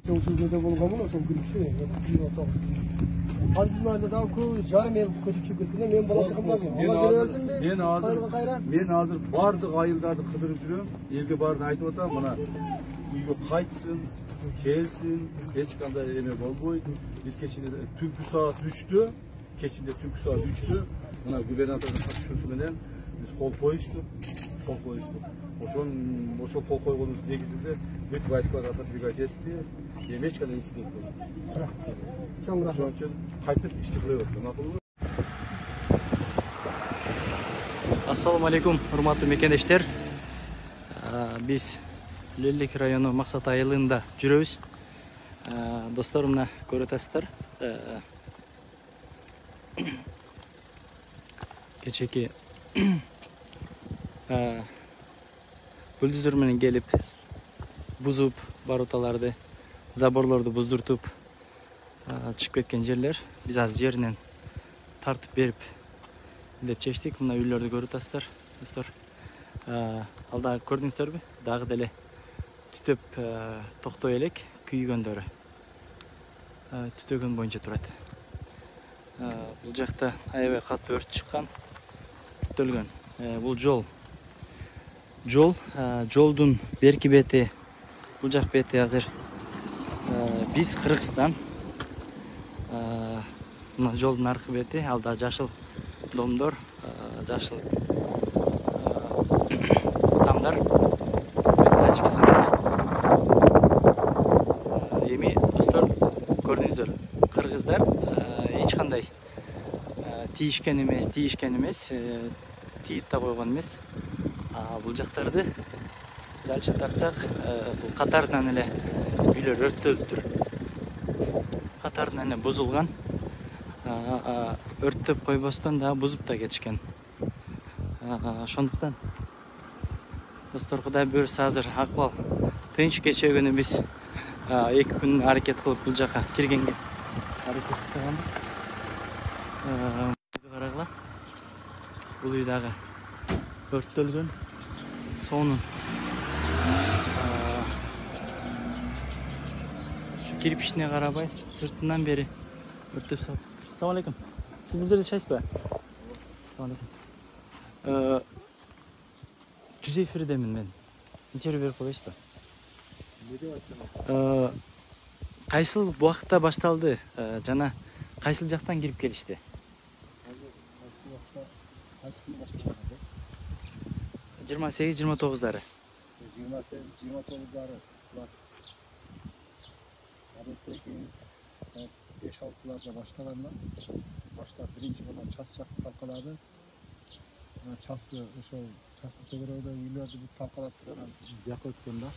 Çoğusunda bulgamın o son gülüşü. Bizim ailede daha jarım el köçüp kettiğinde men bala çıkımdan. Men hazır bardık ayıldарды кыдырып жүрөм. Элге баарын айтып атам, мына үйгө кайтсын, келсин, эч кандай эме болбойт. Биз кечинде түнкү саат 3'tü, кечинде түнкү саат 3'tü. Мына губернатордун катышуусу менен биз кол коюштук. Ошол кол койгонубуз негизинде бүт войскалар отодвигать этти. Эч кандай инцидент болбойт. Ошон үчүн кайтып ишти кылып атам. Assalamu alaikum, урматтуу мекендештер. Биз Лелек району Максат айылында жүрөбүз. Достор, мына көрүп атасыздар. Кечеки бульдозер менен келип бузуп, баруталарды, заборлорду буздуртуп чыгып кеткен жерлер. Биз азыр жеринен тартып берип деп чечтик. Мына үйлөрдү көрүп атасыздар, достор. Алда көрдүңүздөрбү? Дагы деле түтөп токтой элек күйгөндөрү. Түтөгөн боюнча турат. Бул жакта аябай катуу өрт чыккан, түтөлгөн. Бул жолдун берки бети, бул жак бети азыр биз Кыргызстан. Мына жолдун аркы бети, алда жашыл домдор, жашыл тамдар, Тажикстан. Эми достор, көрдүңүздөр, кыргыздар эч кандай тийишкен эмес, тийип да койгон эмес. Бул жактарды дальше тартсак, бул катарынан эле үйлөр өрттөлүптүр. Катарынан эле бузулган. Өрттөп койбостон да бузуп да кетишкен. Ошондуктан достор, Кудай буйрса азыр акыбал тынч кечүүгүнү биз 2 күн аракет кылып бул жака киргенге аракет жасаганбыз. Карагыла. Бул үй дагы өрттөлгөн. Сонун şu кирпичине карабай, сыртынан бери өрттөп салып. Assalamu alaikum. Siz bul жерде жашайсызбы? Assalamu alaikum. Түз эфирдемин мен. Интервью берип коесузбу? Кайсыл убакытта башталды? Жана кайсыл жактан кирип келишти? 28-29'ları. 28-29'ları. 5-6'larda başlaganlar. Başta birinci olan ças çaktı talkaladı. Çaslı, şu çaslı tegrevde uyuyordu, bu talkalattırgan yak ötkönda.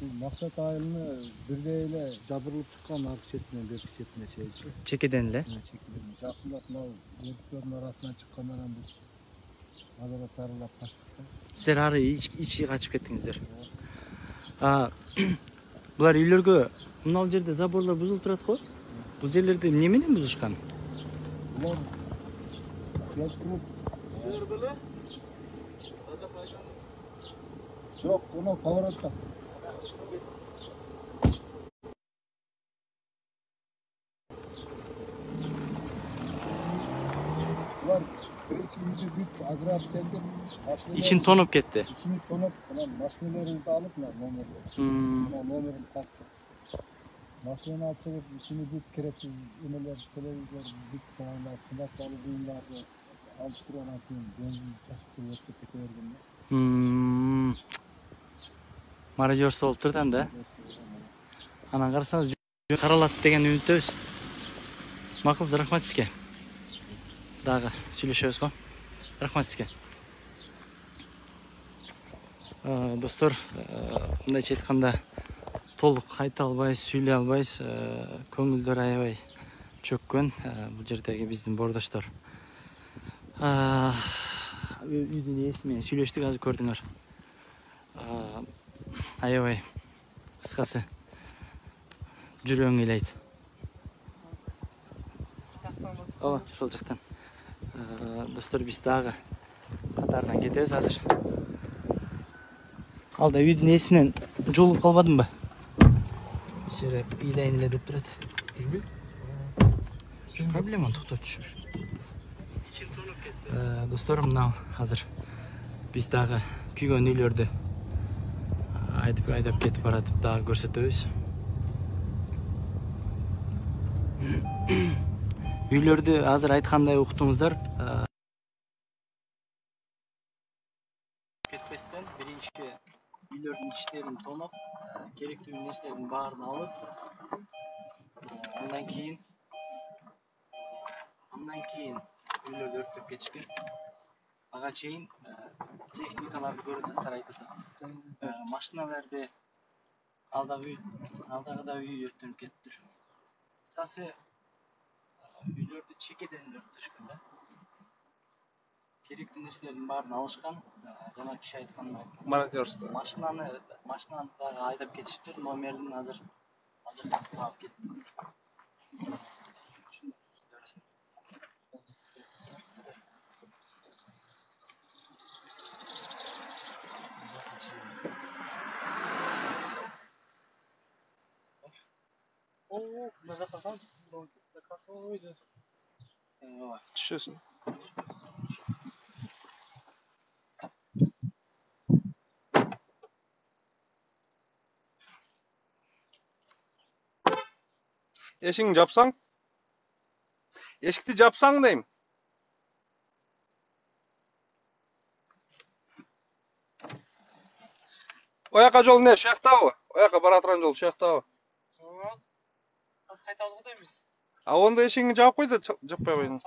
Bu Maksat ayılını birdeyle jabırılıp çıkan arka çetine, berki çetine şeydi. Çekedenle? Çekedenle. Jakınlatma, örtüklerin arasından çıkanlardan biz Adalet arılap kaçtık. Sizler ары içi kaçıp kettinizdер. Bular үйлөргө мынал жерде заборлор бузулуп турат го. Бул жерлерди эмне менен бузушкан? Булар Жоқ, bunu поворотта. Bular birinci büyük agraf geldi. İçin tonup ketdi. İçini tonup, maşinelerimizi alıp nomerleri. Nomerini taktı. Maşineni açılıp, içini büyük keretsiz ünlüler, televizyon, büyük bağlar, kınaklalı buyumlardı. Alıp duran atayım, benzin taşıtı ötüp keteverdim. Marajörсü olup turdan da. Ana karsanız karalat degen ümittebиз. Макул, рахмат сизге. Дагы сүйлөшөбүз го. Рахмат сизге. Достор, мындайча айтканда толук айта албайбыз, сүйлөй албайбыз. Көңүлдөр аябай чөккөн. Бул жердеги биздин бордоштор. Үйдүн ээси менен сүйлөштүк, азыр көрдүңөр. Аябай кыскасы жүрөң ыйлайт. Ооба, ошол жактан. Достор, биз дагы катарынан кетебиз азыр. Алда үйдүн ээсинен жолуп калбадымбы? жері илайын эле деп турат. Жүрбейт? Проблема токтотуш. Достор, мынау азыр биз дагы күйгөн үйлөрдү айдап кетип баратып дагы көрсөтөбүз. Үйлөрдү азыр айткандай уктуңуздар. Кетпестен биринчи үйлөрдүн ичтерин тоноп, керектүү нерселердин баарын алып, андан кийин үйлөрдү өрттөп кетишкен. Ага чейин техникаларды көрүп тастар айтат. Машиналарды алдагыда үй өрттөнүп кетиптир. Сасы үйлөрдү чекеден өрттөшкөн да. Керектүү нерселердин баарын алышкан. Жана киши айткандай Мародерство. машинаны дагы айдап кетиштир. Номерин азыр ал жакка алып кетти. Мына жакка сал. Түшөсүң. Эшигиңди жапсаң? Эшикти жапсаң дейм. Ояка жол не? Шуяктабы? Ояка бара турган жол шуяктабы? Жок. Азыр кайтабыз го дейбиз. А онда эшигиңди жаап кой да жаппай койдуң.